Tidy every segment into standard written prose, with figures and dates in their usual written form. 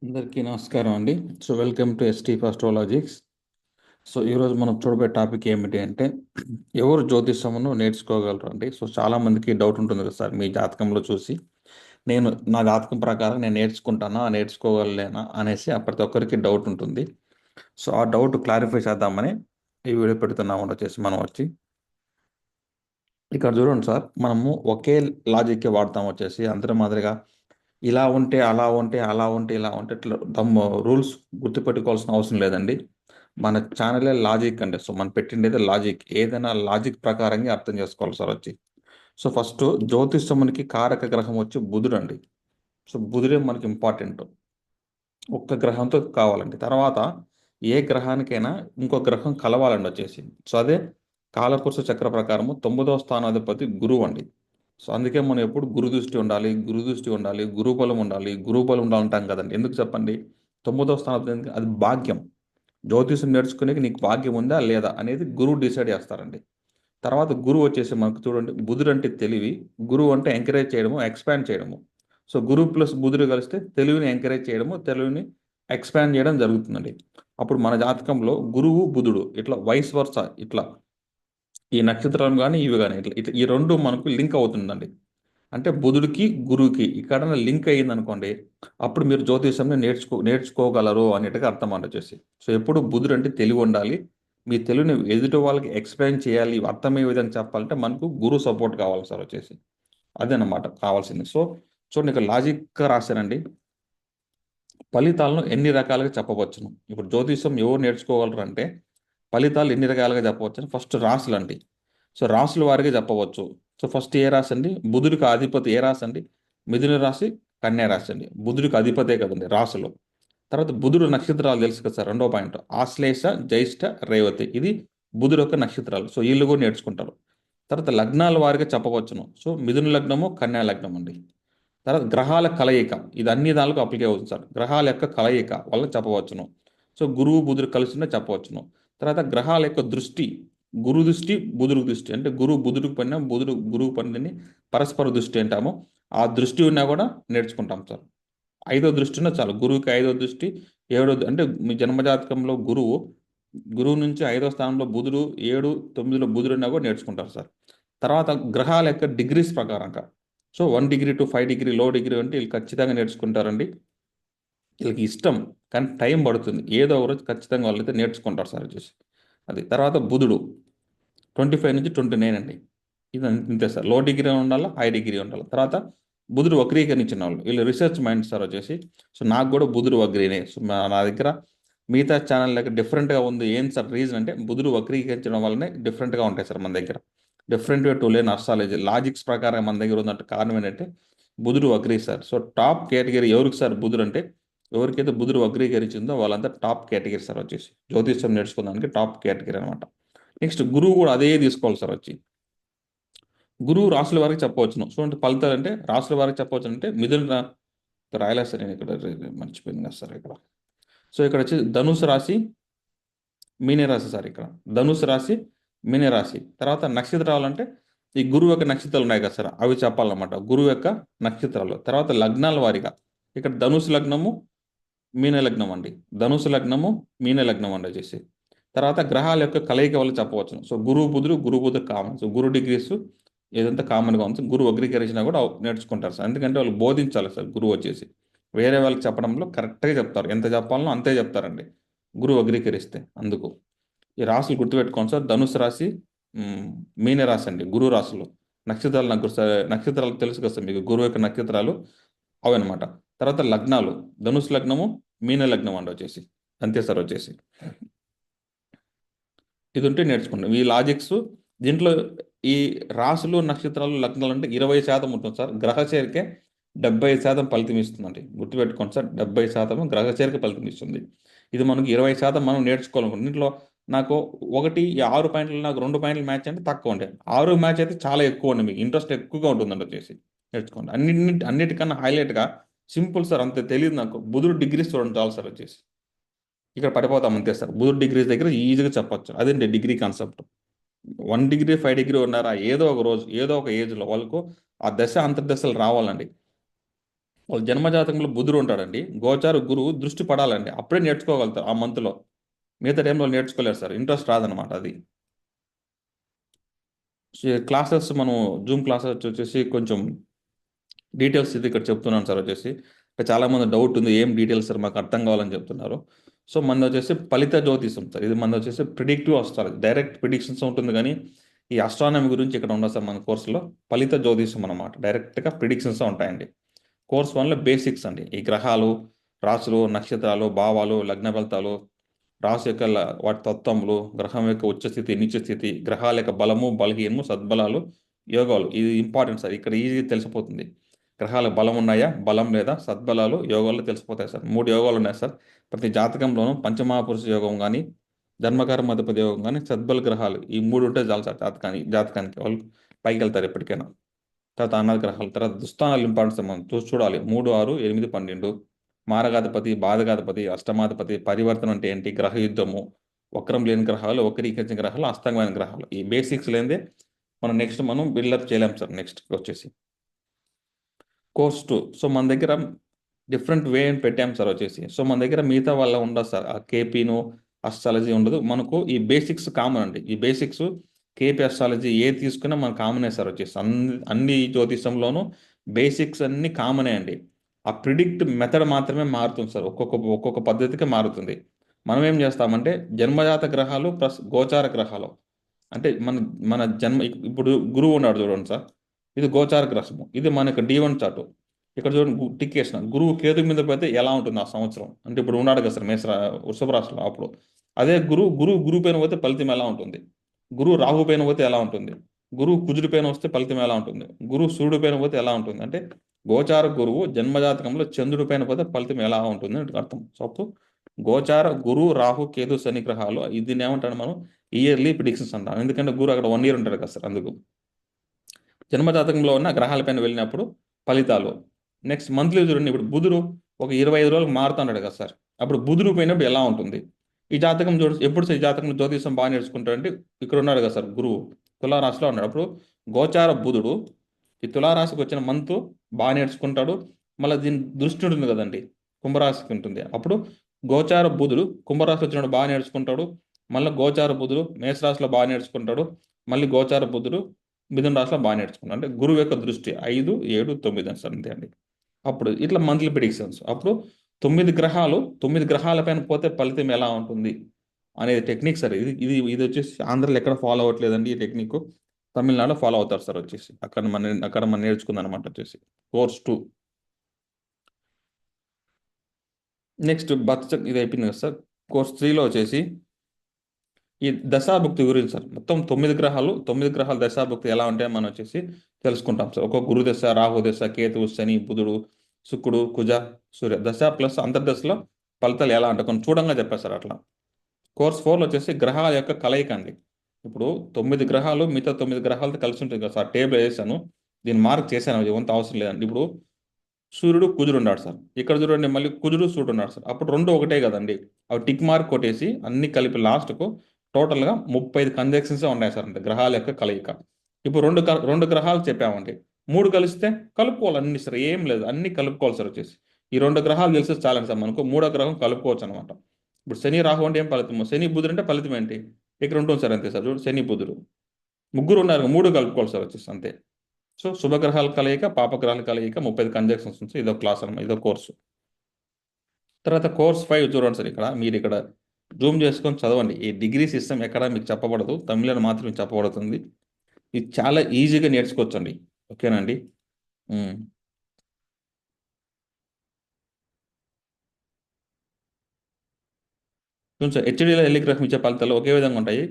అందరికీ నమస్కారం అండి. Welcome to ST Astrologics. ఈరోజు మనం చూడబోయే టాపిక్ ఏమిటి అంటే ఎవరు జ్యోతిషమును నేర్చుకోగలరు అండి. చాలామందికి డౌట్ ఉంటుంది కదా సార్, మీ జాతకంలో చూసి నా జాతకం ప్రకారం నేను నేర్చుకుంటానా, నేర్చుకోగలనా అనేసి ప్రతి ఒక్కరికి డౌట్ ఉంటుంది. ఆ డౌట్ క్లారిఫై చేద్దామని ఈ వీడియో పెడుతున్నాము. మనం వచ్చి ఇక్కడ చూడండి సార్, మనము ఒకే లాజిక్కే వాడతాం. అందరి మాదిరిగా ఇలా ఉంటే అలా ఉంటే అలా ఉంటే ఇలా ఉంటే ఇట్లా రూల్స్ గుర్తుపెట్టుకోవాల్సిన అవసరం లేదండి. మన ఛానలే లాజిక్ అండి. మనం పెట్టిండేది లాజిక్. ఏదైనా లాజిక్ ప్రకారంగా అర్థం చేసుకోవాలి సార్ వచ్చి. ఫస్ట్ జ్యోతిషమునికి కారక గ్రహం వచ్చి బుధుడు అండి. బుధుడే మనకి ఇంపార్టెంట్. ఒక్క గ్రహంతో కావాలండి. తర్వాత ఏ గ్రహానికైనా ఇంకో గ్రహం కలవాలండి అదే కాలపురుష చక్ర ప్రకారము 9వ స్థానాధిపతి గురువు అండి. అందుకే మనం ఎప్పుడు గురు దృష్టి ఉండాలి, గురు దృష్టి ఉండాలి, గురుబలం ఉండాలి, గురుబలం ఉండాలి అంటాం కదండి. ఎందుకు చెప్పండి? 9వ స్థానాధిపతి అది భాగ్యం. జ్యోతిషం నేర్చుకునే నీకు భాగ్యం ఉందా లేదా అనేది గురువు డిసైడ్ చేస్తారండి. తర్వాత గురువు మనకు చూడండి, బుధుడు అంటే తెలివి, గురువు అంటే ఎంకరేజ్ చేయడము, ఎక్స్పాండ్ చేయడము. గురువు ప్లస్ బుధుడు కలిస్తే తెలివిని ఎంకరేజ్ చేయడము, తెలివిని ఎక్స్పాండ్ చేయడం జరుగుతుందండి. అప్పుడు మన జాతకంలో గురువు బుధుడు ఇట్లా వైస్ వర్స, ఇట్లా ఈ నక్షత్రం కానీ ఇవి కానీ ఇట్లా ఇట్లా ఈ రెండు మనకు లింక్ అవుతుందండి. అంటే బుధుడికి గురువుకి ఇక్కడ లింక్ అయ్యింది అనుకోండి, అప్పుడు మీరు జ్యోతిషంని నేర్చుకోగలరు అనేట్టుగా అర్థం వచ్చేసి. ఎప్పుడు బుధుడు అంటే తెలివి ఉండాలి. మీ తెలివిని ఎదుటి వాళ్ళకి ఎక్స్ప్లెయిన్ చేయాలి, అర్థమయ్యే విధంగా చెప్పాలంటే మనకు గురువు సపోర్ట్ కావాలి సార్ వచ్చేసి. అదేనమాట కావాల్సింది. చూడండి, ఇక్కడ లాజిక్గా రాశానండి. ఫలితాలను ఎన్ని రకాలుగా చెప్పవచ్చును. ఇప్పుడు జ్యోతిషం ఎవరు నేర్చుకోగలరు అంటే ఫలితాలు ఎన్ని రకాలుగా చెప్పవచ్చు. ఫస్ట్ రాశులు అండి. రాశుల వారిగా చెప్పవచ్చు. ఫస్ట్ ఏ రాశి అండి? బుధుడికి అధిపతి ఏ రాశి అండి? మిథున రాశి, కన్యా రాశి అండి. బుధుడికి అధిపతే కదండి రాశులు. తర్వాత బుధుడు నక్షత్రాలు తెలుసు కదా సార్, రెండో పాయింట్. ఆశ్లేష, జ్యేష్ఠ, రేవతి, ఇది బుధుడు యొక్క నక్షత్రాలు. వీళ్ళు కూడా నేర్చుకుంటారు. తర్వాత లగ్నాల వారిగా చెప్పవచ్చును. మిథున లగ్నము, కన్యా లగ్నం అండి. తర్వాత గ్రహాల కలయిక, ఇది అన్ని దానికి అప్లికే అవుతుంది సార్. గ్రహాల యొక్క కలయిక వల్ల చెప్పవచ్చును. గురువు బుధుడు కలిసి చెప్పవచ్చును. తర్వాత గ్రహాల యొక్క దృష్టి, గురు దృష్టి, బుధుడు దృష్టి, అంటే గురువు బుధుడికి పడిన, బుధుడు గురువు పడినని పరస్పర దృష్టి అంటాము. ఆ దృష్టి ఉన్నా కూడా నేర్చుకుంటాం సార్. 5వ దృష్టి ఉన్నా చాలు. గురువుకి 5వ దృష్టి, 7వ అంటే మీ జన్మజాతకంలో గురువు నుంచి 5వ స్థానంలో బుధుడు, 7, 9లో బుధుడు ఉన్నా కూడా నేర్చుకుంటారు సార్. తర్వాత గ్రహాల యొక్క డిగ్రీస్ ప్రకారంగా 1 డిగ్రీ టు 5 డిగ్రీ లో డిగ్రీ అంటే వీళ్ళు ఖచ్చితంగా నేర్చుకుంటారండి. వీళ్ళకి ఇష్టం, కానీ టైం పడుతుంది. ఏదో ఒక రోజు ఖచ్చితంగా వాళ్ళైతే నేర్చుకుంటారు సార్ వచ్చేసి. అది తర్వాత బుధుడు 25 నుంచి 29 అండి. ఇది అంతే సార్. లో డిగ్రీ ఉండాలి, హై డిగ్రీ ఉండాలి. తర్వాత బుధుడు వక్రీకరించిన వాళ్ళు, వీళ్ళు రీసెర్చ్ మైండ్ సార్ వచ్చేసి. నాకు కూడా బుధుడు వక్రీనే. నా దగ్గర మిగతా ఛానల్ దగ్గర డిఫరెంట్గా ఉంది. ఏం సార్ రీజన్ అంటే బుధుడు వక్రీకరించడం వల్లనే డిఫరెంట్గా ఉంటాయి సార్ మన దగ్గర. డిఫరెంట్ వే టు లేని అస్ట్రాలజీ లాజిక్స్ ప్రకారం మన దగ్గర ఉందంటే కారణం ఏంటంటే బుధుడు వక్రీ సార్. టాప్ కేటగిరీ ఎవరికి సార్ బుధుడు అంటే? ఎవరికైతే బుధుడు వక్రీకరించిందో వాళ్ళంతా టాప్ కేటగిరీ సార్ వచ్చేసి. జ్యోతిష్యం నేర్చుకోవడానికి టాప్ కేటగిరీ అనమాట. నెక్స్ట్ గురువు కూడా అదే తీసుకోవాలి సార్ వచ్చి. గురువు రాసుల వారికి చెప్పవచ్చును. అంటే ఫలితాలు అంటే రాసుల వారికి చెప్పవచ్చు అంటే మిథున రాయలేదు సార్, నేను ఇక్కడ మర్చిపోయింది కదా సార్ ఇక్కడ. ఇక్కడ వచ్చి ధనుసు రాశి, మీనే రాశి సార్. ఇక్కడ ధనుసు రాశి, మీనే రాశి. తర్వాత నక్షత్రాలు అంటే ఈ గురువు యొక్క నక్షత్రాలు ఉన్నాయి కదా సార్, అవి చెప్పాలన్నమాట. గురువు యొక్క నక్షత్రాలు. తర్వాత లగ్నాల వారిగా ఇక్కడ ధనుసు లగ్నము, మీన లగ్నం అండి. ధనుసు లగ్నము, మీన లగ్నం అండి వచ్చేసి. తర్వాత గ్రహాల యొక్క కలయిక వల్ల చెప్పవచ్చు. గురువు బుధుడు కామన్. గురు డిగ్రీస్ ఏదంతా కామన్గా ఉంది. గురువు వక్రీకరించినా కూడా నేర్చుకుంటారు సార్. ఎందుకంటే వాళ్ళు బోధించాలి సార్ గురువు వచ్చేసి. వేరే వాళ్ళకి చెప్పడంలో కరెక్ట్గా చెప్తారు. ఎంత చెప్పాలనో అంతే చెప్తారండి గురువు వక్రీకరిస్తే. అందుకు ఈ రాశులు గుర్తుపెట్టుకోండి సార్. ధనుసు రాశి, మీన రాశి అండి గురువు రాశులు. నక్షత్రాలు నక్షత్రాలు తెలుసు కదా సార్ మీకు, గురువు యొక్క నక్షత్రాలు అవన్నమాట. తర్వాత లగ్నాలు, ధనుసు లగ్నము, మీన లగ్నం అండి వచ్చేసి. అంతే సార్ వచ్చేసి. ఇది ఉంటే నేర్చుకుంటాం ఈ లాజిక్స్. దీంట్లో ఈ రాశులు, నక్షత్రాలు, లగ్నాలు అంటే 20% ఉంటుంది సార్. గ్రహచేరికే 75% ఫలితం ఇస్తుందండి. గుర్తుపెట్టుకోండి సార్, 70% గ్రహచేరిక ఫలితం ఇస్తుంది. ఇది మనకు 20% మనం నేర్చుకోవాలనుకుంటున్నాం. దీంట్లో నాకు ఈ 6 పాయింట్లు, నాకు 2 పాయింట్లు మ్యాచ్ అంటే తక్కువ ఉంటాయి. 6 మ్యాచ్ అయితే చాలా ఎక్కువ అండి. మీకు ఇంట్రెస్ట్ ఎక్కువగా ఉంటుందండి వచ్చేసి. నేర్చుకోండి. అన్నిటికన్నా హైలైట్గా సింపుల్ సార్, అంతే తెలియదు నాకు. బుధుడు డిగ్రీస్ చూడండి చాలు సార్ వచ్చేసి. ఇక్కడ పడిపోతాం అంతే సార్. బుధుడు డిగ్రీస్ దగ్గర ఈజీగా చెప్పొచ్చు. అదేంటి డిగ్రీ కాన్సెప్ట్. 1 డిగ్రీ, 5 డిగ్రీ ఉన్నారా, ఏదో ఒక రోజు ఏదో ఒక ఏజ్లో వాళ్ళకు ఆ దశ అంతర్దశలు రావాలండి. వాళ్ళ జన్మజాతకంలో బుధుడు ఉంటాడండి. గోచార గురువు దృష్టి పడాలండి. అప్పుడే నేర్చుకోగలుగుతారు ఆ మంత్లో. మిగతా టైంలో నేర్చుకోలేరు సార్. ఇంట్రెస్ట్ రాదనమాట అది. క్లాసెస్ మనం జూమ్ క్లాసెస్ వచ్చేసి కొంచెం డీటెయిల్స్ ఇది ఇక్కడ చెప్తున్నాను సార్ వచ్చేసి. ఇక్కడ చాలామంది డౌట్ ఉంది, ఏం డీటెయిల్స్ సార్ మాకు అర్థం కావాలని చెప్తున్నారు. సో మనది వచ్చేసి ఫలిత జ్యోతిషం సార్. ఇది మనది వచ్చేసి ప్రిడిక్టివ్ అస్ట్రాలజీ, డైరెక్ట్ ప్రిడిక్షన్స్ ఉంటుంది కానీ ఈ అస్ట్రానమీ గురించి ఇక్కడ ఉండదు సార్ మన కోర్సులో. ఫలిత జ్యోతిషం అనమాట, డైరెక్ట్గా ప్రిడిక్షన్స్ ఉంటాయండి. కోర్స్ వన్లో బేసిక్స్ అండి. ఈ గ్రహాలు, రాశులు, నక్షత్రాలు, భావాలు, లగ్న ఫలితాలు, రాశి యొక్క వాటి తత్వములు, గ్రహం యొక్క ఉచ్చస్థితి, నీచస్థితి, గ్రహాల యొక్క బలము, బలహీనము, సద్బలాలు, యోగాలు. ఇది ఇంపార్టెంట్ సార్. ఇక్కడ ఈజీగా తెలిసిపోతుంది. గ్రహాల బలం ఉన్నాయా, బలం లేదా, సద్బలాలు, యోగాలు తెలిసిపోతాయి సార్. 3 యోగాలు ఉన్నాయి సార్ ప్రతి జాతకంలోనూ. పంచమహాపురుష యోగం కానీ, జన్మకర్మాధిపతి యోగం కానీ, సద్బల గ్రహాలు ఈ 3 ఉంటే చాలు సార్ జాతకానికి వాళ్ళు పైకి వెళ్తారు ఎప్పటికైనా. తర్వాత అనాథ గ్రహాలు, తర్వాత దుస్థానాలు ఇంపార్టెన్స్ మనం చూడాలి. 3, 6, 8, 12 మారగాధిపతి, బాధగాధిపతి, అష్టమాధిపతి, పరివర్తన అంటే ఏంటి, గ్రహ యుద్ధము, వక్రం లేని గ్రహాలు, వక్రీకరించిన గ్రహాలు, అస్తంగమైన గ్రహాలు. ఈ బేసిక్స్ లేనిదే మనం నెక్స్ట్ బిల్డప్ చేయలేం సార్. నెక్స్ట్ వచ్చేసి కోర్స్ 2. సో మన దగ్గర డిఫరెంట్ వే అని పెట్టాం సార్ వచ్చేసి. సో మన దగ్గర మిగతా వాళ్ళ ఉండదు సార్. ఆ కేపీను అస్ట్రాలజీ ఉండదు మనకు. ఈ బేసిక్స్ కామన్ అండి. ఈ బేసిక్స్ కేపీ అస్ట్రాలజీ ఏ తీసుకున్నా మన కామనే సార్ వచ్చేసి. అన్ని జ్యోతిషంలోనూ బేసిక్స్ అన్ని కామనే అండి. ఆ ప్రిడిక్ట్ మెథడ్ మాత్రమే మారుతుంది సార్. ఒక్కొక్క పద్ధతికి మారుతుంది. మనం ఏం చేస్తామంటే జన్మజాత గ్రహాలు ప్లస్ గోచార గ్రహాలు అంటే మన మన జన్మ ఇప్పుడు గురువు ఉన్నాడు చూడండి సార్. ఇది గోచార గ్రహము. ఇది మనకు D1 చార్టు. ఇక్కడ చూడండి టిక్ వేసిన గురువు కేతు మీద పోతే ఎలా ఉంటుంది ఆ సంవత్సరం. అంటే ఇప్పుడు ఉన్నాడు కదా సార్ వృషభ రాశిలో. అప్పుడు అదే గురువు పైన పోతే ఫలితం ఎలా ఉంటుంది, గురువు రాహు పైన పోతే ఎలా ఉంటుంది, గురువు కుజుడి పైన వస్తే ఫలితం ఎలా ఉంటుంది, గురువు సూర్యుడి పైన పోతే ఎలా ఉంటుంది. అంటే గోచార గురువు జన్మజాతకంలో చంద్రుడి పైన పోతే ఫలితం ఎలా ఉంటుంది అని అర్థం. సో అప్పుడు గోచార గురు, రాహు, కేతు, శని గ్రహాలు దీన్ని ఏమంటాడు మనం ఇయర్లీ ప్రిడిక్షన్స్ అంటాం. ఎందుకంటే గురువు అక్కడ 1 year ఉంటాడు కదా సార్. అందుకు జన్మజాతకంలో ఉన్న గ్రహాలపైన వెళ్ళినప్పుడు ఫలితాలు. నెక్స్ట్ మంత్లీ చూడండి. ఇప్పుడు బుధుడు ఒక 25 రోజులకు మారుతున్నాడు కదా సార్. అప్పుడు బుధుడు పోయినప్పుడు ఎలా ఉంటుంది. ఈ జాతకం ఎప్పుడు ఈ జాతకంలో జ్యోతిషం బాగా నేర్చుకుంటాడంటే ఇక్కడ ఉన్నాడు కదా సార్ గురువు తులారాశిలో ఉన్నాడు. అప్పుడు గోచార బుధుడు ఈ తులారాశికి వచ్చిన మంత్ బాగా నేర్చుకుంటాడు. మళ్ళీ దీని దృష్టి ఉంటుంది కదండి, కుంభరాశికి ఉంటుంది. అప్పుడు గోచార బుధుడు కుంభరాశి వచ్చినప్పుడు బాగా నేర్చుకుంటాడు. మళ్ళీ గోచార బుధుడు మేషరాశిలో బాగా నేర్చుకుంటాడు. మళ్ళీ గోచార బుధుడు మిథున రాశిలో బాగా నేర్చుకున్నాను. అంటే గురువు యొక్క దృష్టి 5, 7, 9 అని సార్. అంతే అండి. అప్పుడు ఇట్లా మంత్లీ ప్రిడిక్షన్స్. అప్పుడు 9 గ్రహాలపైన పోతే ఫలితం ఎలా ఉంటుంది అనేది టెక్నిక్ సార్. ఇది వచ్చేసి ఆంధ్రలో ఎక్కడ ఫాలో అవ్వట్లేదండి ఈ టెక్నిక్. తమిళనాడులో ఫాలో అవుతారు సార్ వచ్చేసి. అక్కడ మనం నేర్చుకుందాం అనమాట వచ్చేసి కోర్స్ 2. నెక్స్ట్ ఇది అయిపోయింది కదా సార్. కోర్స్ 3లో వచ్చేసి ఈ దశాభుక్తి గురించి సార్. మొత్తం 9 గ్రహాల దశాభుక్తి ఎలా ఉంటాయో మనం వచ్చేసి తెలుసుకుంటాం సార్. ఒక్కొక్క గురు దశ, రాహు దశ, కేతువు, శని, బుధుడు, శుక్రుడు, కుజ, సూర్య దశ ప్లస్ అంతర్దశలో ఫలితాలు ఎలా అంటే కొంచెం చూడంగా చెప్పేస్తారు అట్లా. కోర్స్ 4లో వచ్చేసి గ్రహాల యొక్క కలయిక అండి. ఇప్పుడు 9 గ్రహాలు మిగతా 9 గ్రహాలతో కలిసి ఉంటుంది కదా సార్. టేబుల్ వేసాను, దీన్ని మార్క్ చేశాను, ఇవంత అవసరం లేదండి. ఇప్పుడు సూర్యుడు కుజుడు ఉన్నాడు సార్. ఇక్కడ చూడండి మళ్ళీ కుజుడు సూర్యుడు ఉన్నాడు సార్. అప్పుడు 2 ఒకటే కదండి. అవి టిక్ మార్క్ కొట్టేసి అన్ని కలిపి లాస్ట్కు టోటల్గా 35 కంజక్షన్స్ ఉన్నాయి సార్. అంటే గ్రహాల యొక్క కలయిక. ఇప్పుడు రెండు గ్రహాలు చెప్పామండి. 3 కలిస్తే కలుపుకోవాలి అన్ని సార్. ఏం లేదు, అన్ని కలుపుకోవాలి సార్ వచ్చేసి. ఈ 2 గ్రహాలు తెలిస్తే చాలండి సార్ మనకు. 3వ గ్రహం కలుపుకోవచ్చు అనమాట. ఇప్పుడు శని రాహు అంటే ఏం ఫలితము, శని బుధుడు అంటే ఫలితం ఏంటి ఇక్కడ ఉంటుంది సార్. అంతే సార్. చూడు శని బుధుడు ముగ్గురు ఉన్నారు, 3 కలుపుకోవాలి సార్ వచ్చేసి అంతే. సో శుభగ్రహాల కలయిక, పాపగ్రహాల కలయిక, 35 కంజక్షన్స్ ఉంటుంది. ఇదో క్లాస్ అనమాట, ఇదో కోర్సు. తర్వాత కోర్స్ 5 చూడండి సార్. మీరు ఇక్కడ జూమ్ చేసుకొని చదవండి. ఈ డిగ్రీ సిస్టమ్ ఎక్కడ మీకు చెప్పబడదు, తమిళలో మాత్రమే చెప్పబడుతుంది. ఇది చాలా ఈజీగా నేర్చుకోవచ్చు అండి. ఓకేనండి. కొంచెం హెచ్డీలో ఎల్డి గ్రహం ఇచ్చే ఫలితాలు ఒకే విధంగా ఉంటాయి.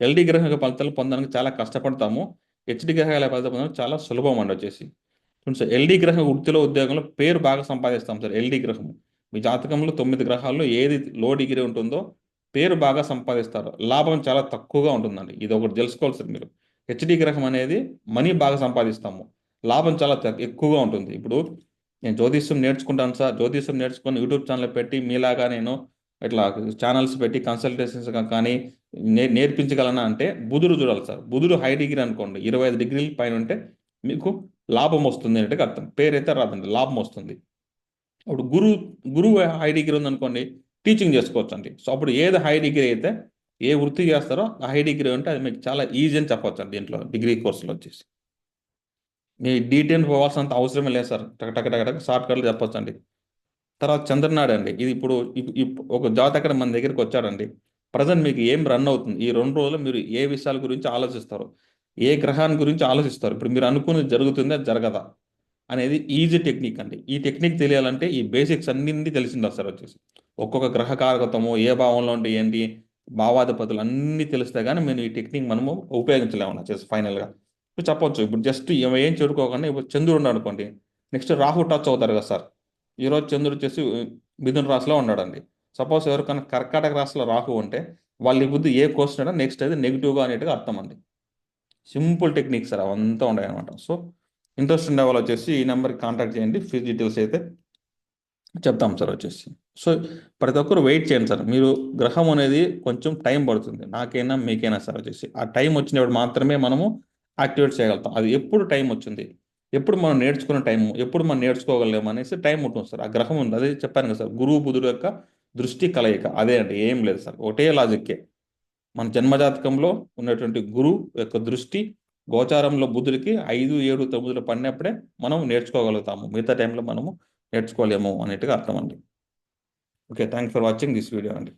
ఎల్డి గ్రహం యొక్క ఫలితాలు పొందడానికి చాలా కష్టపడతాము. హెచ్డి గ్రహాల ఫలితాలు పొందడానికి చాలా సులభం అండి వచ్చేసి. కొంచెం ఎల్డి గ్రహం వృత్తిలో ఉద్యోగంలో పేరు బాగా సంపాదిస్తాం సార్. ఎల్డి గ్రహం మీ జాతకంలో 9 గ్రహాల్లో ఏది లో డిగ్రీ ఉంటుందో పేరు బాగా సంపాదిస్తారు. లాభం చాలా తక్కువగా ఉంటుందండి. ఇది ఒకటి తెలుసుకోవాలి సార్ మీరు. హెచ్డి గ్రహం అనేది మనీ బాగా సంపాదిస్తాము, లాభం చాలా ఎక్కువగా ఉంటుంది. ఇప్పుడు నేను జ్యోతిష్యం నేర్చుకుంటాను సార్. జ్యోతిష్యం నేర్చుకొని యూట్యూబ్ ఛానల్ పెట్టి మీలాగా నేను ఇట్లా ఛానల్స్ పెట్టి కన్సల్టేషన్స్ కానీ నేర్పించగలనా అంటే బుధుడు చూడాలి సార్. బుధుడు హై డిగ్రీ అనుకోండి, 25 డిగ్రీల పైన ఉంటే మీకు లాభం వస్తుంది అంటే అర్థం. పేరైతే రాదండి, లాభం వస్తుంది. అప్పుడు గురువు హై డిగ్రీ ఉందనుకోండి, టీచింగ్ చేసుకోవచ్చు అండి. సో అప్పుడు ఏది హై డిగ్రీ అయితే ఏ వృత్తి చేస్తారో ఆ హై డిగ్రీ ఉంటే అది మీకు చాలా ఈజీ అని చెప్పొచ్చు అండి దీంట్లో డిగ్రీ కోర్సులో వచ్చేసి. మీ డీటెయిల్ పోవాల్సినంత అవసరమే లేదు సార్. టక టక టక టక షార్ట్ కట్లు చెప్పొచ్చు అండి. తర్వాత చంద్రనాడు అండి. ఇది ఇప్పుడు ఒక జాతకుడు మన దగ్గరికి వచ్చాడండి. ప్రజెంట్ మీకు ఏం రన్ అవుతుంది? ఈ 2 రోజులు మీరు ఏ విషయాల గురించి ఆలోచిస్తారు? ఏ గ్రహాన్ని గురించి ఆలోచిస్తారు? ఇప్పుడు మీరు అనుకున్నది జరుగుతుందా? జరగదా? అనేది ఈజీ టెక్నిక్ అండి. ఈ టెక్నిక్ తెలియాలంటే ఈ బేసిక్స్ అన్నింటి తెలిసింది సార్ వచ్చేసి. ఒక్కొక్క గ్రహ కారకత్వము, ఏ భావంలో ఉంటే ఏంటి, భావాధిపతులు అన్నీ తెలిస్తే గానీ మేము ఈ టెక్నిక్ మనము ఉపయోగించలేమన్నా వచ్చేసి ఫైనల్‌గా. ఇప్పుడు చెప్పొచ్చు. ఇప్పుడు జస్ట్ ఏం చెడుకోకుండా ఇప్పుడు చంద్రుడు ఉన్నాడనుకోండి. నెక్స్ట్ రాహు టచ్ అవుతారు కదా సార్. ఈరోజు చంద్రుడు వచ్చేసి మిథున రాశిలో ఉన్నాడండి. సపోజ్ ఎవరికైనా కర్కాటక రాశిలో రాహు ఉంటే వాళ్ళ బుద్ధి ఏ క్వశ్చన్ అయినా నెక్స్ట్ అది నెగిటివ్‌గా అనేట్టుగా అర్థం అండి. సింపుల్ టెక్నిక్స్ సార్ అవంతా ఉన్నాయన్నమాట. సో ఇంట్రెస్ట్ ఉండే వాళ్ళు వచ్చేసి ఈ నెంబర్కి కాంటాక్ట్ చేయండి. ఫీజ్ డీటెయిల్స్ అయితే చెప్తాం సార్ వచ్చేసి. సో ప్రతి ఒక్కరు వెయిట్ చేయండి సార్. మీరు గ్రహం అనేది కొంచెం టైం పడుతుంది. నాకైనా మీకైనా సార్ వచ్చేసి. ఆ టైం వచ్చినప్పుడు మాత్రమే మనము యాక్టివేట్ చేయగలుగుతాం. అది ఎప్పుడు టైం వచ్చింది? ఎప్పుడు మనం నేర్చుకున్న టైము, ఎప్పుడు మనం నేర్చుకోగలేము అనేసి టైం ఉంటుంది సార్. ఆ గ్రహం ఉంది. అదే చెప్పాను కదా సార్. గురువు బుధుడు యొక్క దృష్టి కలయిక. అదే అండి. ఏం లేదు సార్. ఒకటే లాజిక్కే. మన జన్మజాతకంలో ఉన్నటువంటి గురువు యొక్క దృష్టి గోచారంలో బుధుడికి 5, 7, 9 పడినప్పుడే మనం నేర్చుకోగలుగుతాము. మిగతా టైంలో మనము నేర్చుకోలేము అనేట్టుగా అర్థం అండి. Okay. Thanks for watching this video అండి.